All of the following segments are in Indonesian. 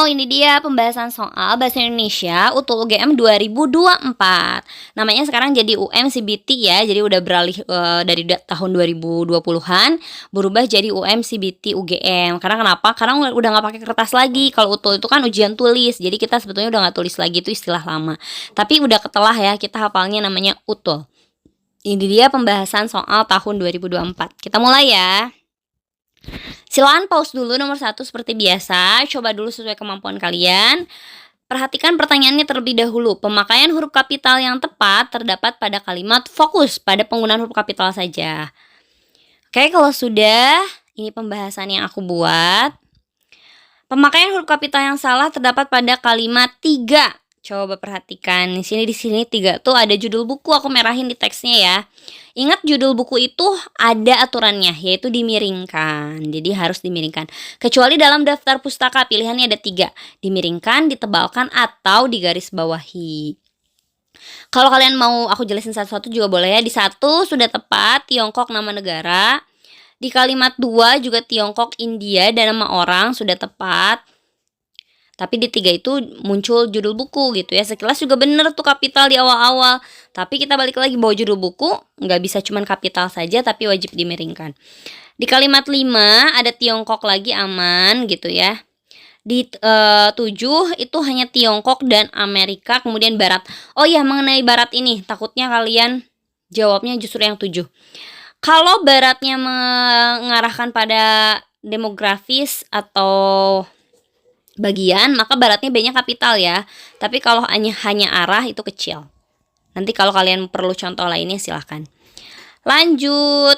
ini dia pembahasan soal Bahasa Indonesia UTUL UGM 2024. Namanya sekarang jadi UM-CBT ya, jadi udah beralih, dari tahun 2020-an, berubah jadi UM-CBT UGM. Karena kenapa? Karena udah nggak pakai kertas lagi, kalau UTUL itu kan ujian tulis, jadi kita sebetulnya udah nggak tulis lagi, itu istilah lama. Tapi udah ketelah ya, kita hafalnya namanya UTUL. Ini dia pembahasan soal tahun 2024. Kita mulai ya. Silakan pause dulu nomor 1 seperti biasa, coba dulu sesuai kemampuan kalian. Perhatikan pertanyaannya terlebih dahulu. Pemakaian huruf kapital yang tepat terdapat pada kalimat fokus pada penggunaan huruf kapital saja. Oke, kalau sudah, ini pembahasan yang aku buat. Pemakaian huruf kapital yang salah terdapat pada kalimat 3. Coba perhatikan di sini 3 tuh ada judul buku, aku merahin di teksnya ya. Ingat judul buku itu ada aturannya, yaitu dimiringkan. Jadi harus dimiringkan. Kecuali dalam daftar pustaka pilihannya ada 3, dimiringkan, ditebalkan, atau digaris bawahi. Kalau kalian mau aku jelasin satu-satu juga boleh ya. Di 1 sudah tepat Tiongkok nama negara. Di kalimat 2 juga Tiongkok, India, dan nama orang sudah tepat. Tapi di 3 itu muncul judul buku gitu ya. Sekilas juga bener tuh kapital di awal-awal. Tapi kita balik lagi bahwa judul buku nggak bisa cuman kapital saja tapi wajib dimiringkan. Di kalimat 5 ada Tiongkok lagi aman gitu ya. Di 7 itu hanya Tiongkok dan Amerika kemudian Barat. Oh iya, mengenai Barat ini takutnya kalian jawabnya justru yang 7. Kalau Baratnya mengarahkan pada demografis atau bagian, maka Baratnya B-nya kapital ya. Tapi kalau hanya arah itu kecil. Nanti kalau kalian perlu contoh lainnya silahkan. Lanjut.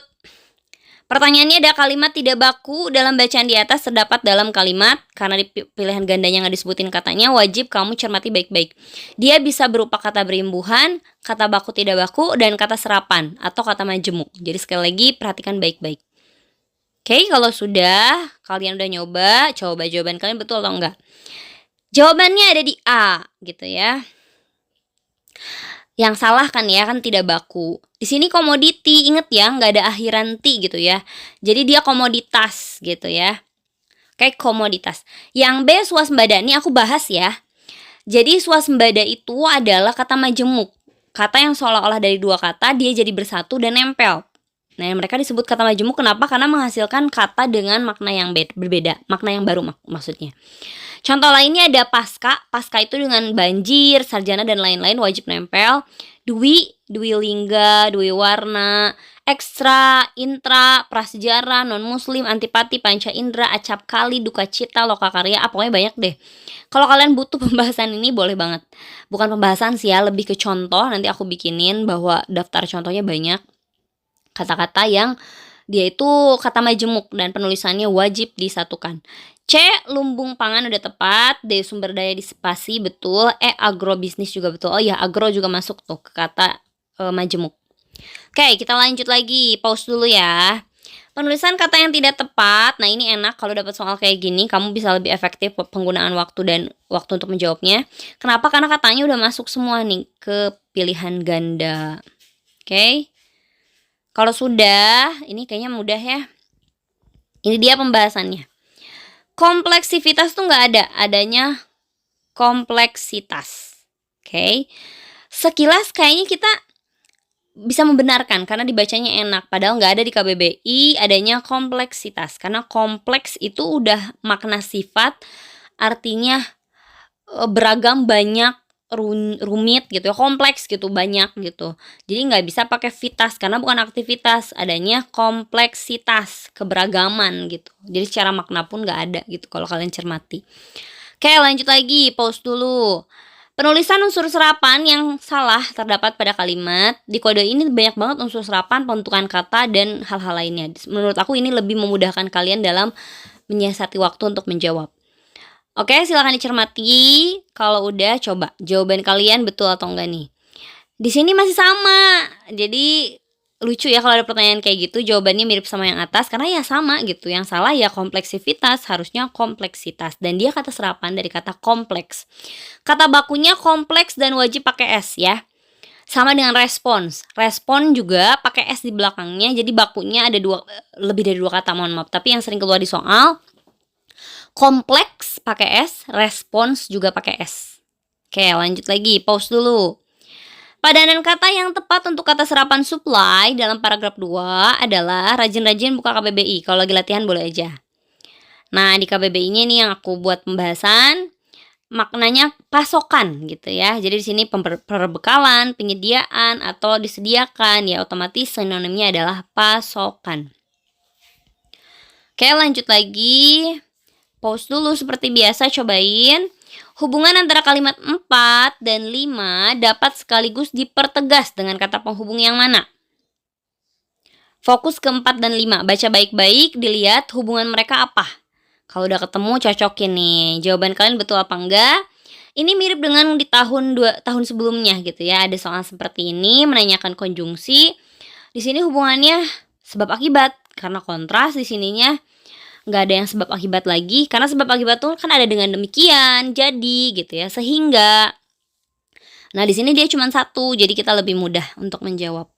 Pertanyaannya ada kalimat tidak baku dalam bacaan di atas terdapat dalam kalimat. Karena di pilihan gandanya nggak disebutin katanya, wajib kamu cermati baik-baik. Dia bisa berupa kata berimbuhan, kata baku tidak baku, dan kata serapan atau kata majemuk. Jadi sekali lagi perhatikan baik-baik. Oke, kalau sudah, kalian udah nyoba, coba jawaban kalian betul atau enggak. Jawabannya ada di A, gitu ya. Yang salah kan ya, kan tidak baku. Di sini komoditi, inget ya, nggak ada akhiran ti gitu ya. Jadi dia komoditas gitu ya. Oke, komoditas. Yang B swasembada, ini aku bahas ya. Jadi swasembada itu adalah kata majemuk. Kata yang seolah-olah dari 2 kata, dia jadi bersatu dan nempel. Nah, mereka disebut kata majemuk kenapa? Karena menghasilkan kata dengan makna yang berbeda, makna yang baru maksudnya. Contoh lainnya ada pasca. Pasca itu dengan banjir, sarjana, dan lain-lain wajib nempel. Dwi, dwi lingga, dwi warna, ekstra, intra, prasejarah, non muslim, antipati, panca indera, acap kali, duka cita, loka karya, pokoknya banyak deh. Kalau kalian butuh pembahasan ini boleh banget. Bukan pembahasan sih ya, lebih ke contoh. Nanti aku bikinin bahwa daftar contohnya banyak. Kata-kata yang dia itu kata majemuk dan penulisannya wajib disatukan. C. Lumbung pangan udah tepat. D. Sumber daya di spasi betul. E. Agrobisnis juga betul. Oh iya, agro juga masuk tuh ke kata majemuk. Oke, kita lanjut lagi. Pause dulu ya. Penulisan kata yang tidak tepat. Nah, ini enak kalau dapat soal kayak gini, kamu bisa lebih efektif penggunaan waktu dan waktu untuk menjawabnya. Kenapa? Karena katanya udah masuk semua nih ke pilihan ganda. Oke. Kalau sudah, ini kayaknya mudah ya. Ini dia pembahasannya. Kompleksivitas tuh nggak ada, adanya kompleksitas. Oke. Sekilas kayaknya kita bisa membenarkan karena dibacanya enak. Padahal nggak ada di KBBI adanya kompleksitas. Karena kompleks itu udah makna sifat, artinya beragam, banyak, rumit gitu ya, kompleks gitu, banyak gitu. Jadi nggak bisa pakai vitas karena bukan aktivitas, adanya kompleksitas, keberagaman gitu. Jadi secara makna pun nggak ada gitu kalau kalian cermati. Oke, lanjut lagi, pause dulu. Penulisan unsur serapan yang salah terdapat pada kalimat. Di kode ini banyak banget unsur serapan, pembentukan kata, dan hal-hal lainnya. Menurut aku ini lebih memudahkan kalian dalam menyiasati waktu untuk menjawab. Oke, silakan dicermati. Kalau udah, coba jawaban kalian betul atau enggak nih. Di sini masih sama. Jadi lucu ya kalau ada pertanyaan kayak gitu, jawabannya mirip sama yang atas karena ya sama gitu. Yang salah ya kompleksivitas, harusnya kompleksitas. Dan dia kata serapan dari kata kompleks. Kata bakunya kompleks dan wajib pakai S ya. Sama dengan respons. Respon juga pakai S di belakangnya. Jadi bakunya ada lebih dari 2 kata, mohon maaf. Tapi yang sering keluar di soal Kompleks pakai S, respons juga pakai S. Oke, lanjut lagi, pause dulu. Padanan kata yang tepat untuk kata serapan supply dalam paragraf 2 adalah rajin-rajin buka KBBI. Kalau lagi latihan boleh aja. Nah, di KBBI-nya nih yang aku buat pembahasan, maknanya pasokan gitu ya. Jadi di sini perbekalan, penyediaan atau disediakan, ya otomatis sinonimnya adalah pasokan. Oke, lanjut lagi. Pause dulu seperti biasa, cobain. Hubungan antara kalimat 4 dan 5 dapat sekaligus dipertegas dengan kata penghubung yang mana? Fokus ke 4 dan 5. Baca baik-baik, dilihat hubungan mereka apa. Kalau udah ketemu, cocokin nih. Jawaban kalian betul apa enggak? Ini mirip dengan di tahun sebelumnya gitu ya. Ada soal seperti ini, menanyakan konjungsi. Di sini hubungannya sebab akibat. Karena kontras di sininya nggak ada yang sebab akibat lagi. Karena sebab akibat tuh kan ada dengan demikian, jadi gitu ya. Sehingga. Nah, di sini dia cuma satu, jadi kita lebih mudah untuk menjawab.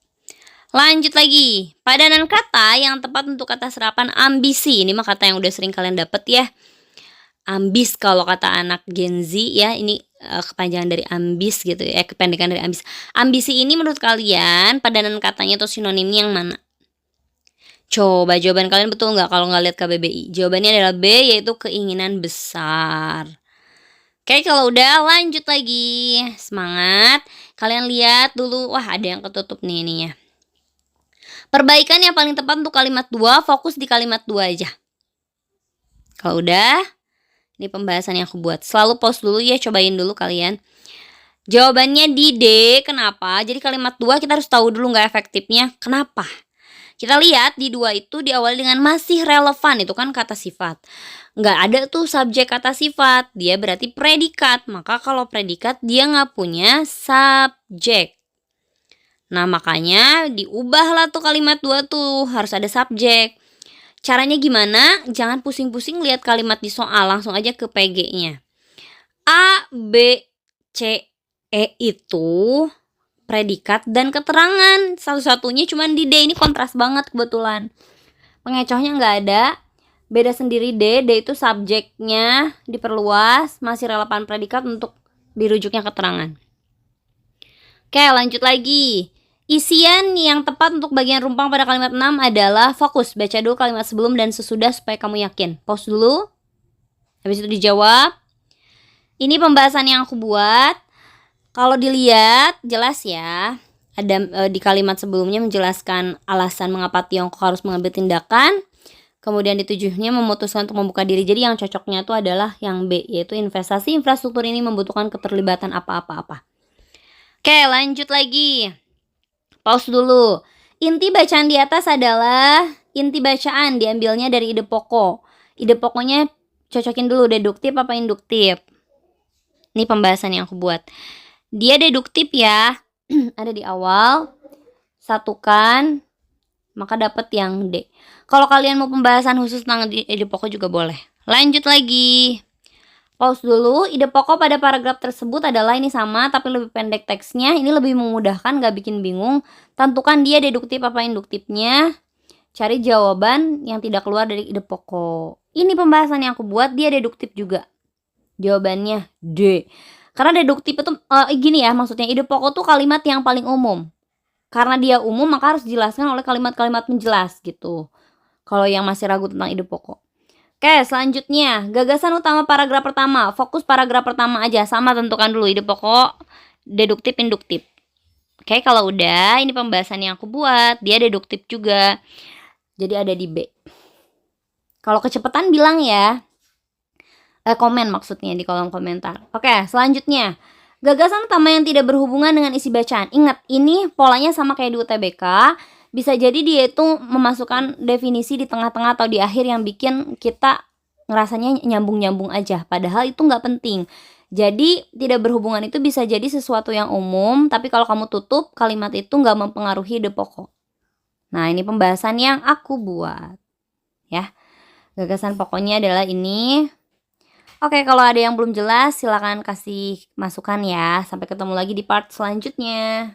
Lanjut lagi, padanan kata yang tepat untuk kata serapan ambisi. Ini mah kata yang udah sering kalian dapet ya. Ambis kalau kata anak Gen Z ya, ini kepanjangan dari ambis gitu ya, kependekan dari ambis. Ambisi ini menurut kalian padanan katanya atau sinonimnya yang mana? Coba jawaban kalian betul nggak kalau nggak lihat KBBI? Jawabannya adalah B, yaitu keinginan besar. Oke, kalau udah lanjut lagi. Semangat. Kalian lihat dulu, wah ada yang ketutup nih ininya. Perbaikan yang paling tepat untuk kalimat 2, fokus di kalimat 2 aja. Kalau udah, ini pembahasan yang aku buat. Selalu pause dulu ya, cobain dulu kalian. Jawabannya di D, kenapa? Jadi kalimat 2 kita harus tahu dulu nggak efektifnya, kenapa? Kita lihat di 2 itu diawali dengan masih relevan, itu kan kata sifat. Nggak ada tuh subjek kata sifat, dia berarti predikat. Maka kalau predikat dia nggak punya subjek. Nah, makanya diubahlah tuh kalimat 2 tuh, harus ada subjek. Caranya gimana? Jangan pusing-pusing lihat kalimat di soal, langsung aja ke PG-nya. A, B, C, E itu predikat dan keterangan. Satu-satunya cuma di D, ini kontras banget kebetulan. Pengecohnya nggak ada. Beda sendiri D itu subjeknya diperluas, masih relevan predikat untuk dirujuknya keterangan. Oke, lanjut lagi. Isian yang tepat untuk bagian rumpang pada kalimat 6 adalah fokus. Baca dulu kalimat sebelum dan sesudah supaya kamu yakin. Pause dulu. Habis itu dijawab. Ini pembahasan yang aku buat. Kalau dilihat jelas ya. Ada di kalimat sebelumnya menjelaskan alasan mengapa Tiongkok harus mengambil tindakan. Kemudian di 7-nya memutuskan untuk membuka diri. Jadi yang cocoknya itu adalah yang B, yaitu investasi infrastruktur ini membutuhkan keterlibatan apa-apa-apa. Oke, lanjut lagi. Pause dulu. Inti bacaan di atas adalah inti bacaan diambilnya dari ide pokok. Ide pokoknya cocokin dulu, deduktif apa induktif. Ini pembahasan yang aku buat. Dia deduktif ya. Ada di awal. Satukan. Maka dapat yang D. Kalau kalian mau pembahasan khusus tentang ide pokok juga boleh. Lanjut lagi. Pause dulu, ide pokok pada paragraf tersebut adalah ini sama tapi lebih pendek teksnya. Ini lebih memudahkan, gak bikin bingung. Tentukan dia deduktif apa induktifnya. Cari jawaban yang tidak keluar dari ide pokok. Ini pembahasan yang aku buat, dia deduktif juga. Jawabannya D. Karena deduktif itu gini ya, maksudnya ide pokok tuh kalimat yang paling umum. Karena dia umum maka harus dijelaskan oleh kalimat-kalimat penjelas gitu. Kalau yang masih ragu tentang ide pokok. Oke, selanjutnya, gagasan utama paragraf pertama. Fokus paragraf pertama aja, sama tentukan dulu ide pokok, deduktif, induktif. Oke, kalau udah, ini pembahasan yang aku buat, dia deduktif juga. Jadi ada di B. Kalau kecepatan bilang ya, komen maksudnya di kolom komentar. Oke, selanjutnya, gagasan utama yang tidak berhubungan dengan isi bacaan. Ingat, ini polanya sama kayak di UTBK. Bisa jadi dia itu memasukkan definisi di tengah-tengah atau di akhir yang bikin kita ngerasanya nyambung-nyambung aja. Padahal itu nggak penting. Jadi tidak berhubungan itu bisa jadi sesuatu yang umum, tapi kalau kamu tutup, kalimat itu nggak mempengaruhi ide pokok. Nah, ini pembahasan yang aku buat. Ya, gagasan pokoknya adalah ini. Oke, kalau ada yang belum jelas, silakan kasih masukan ya. Sampai ketemu lagi di part selanjutnya.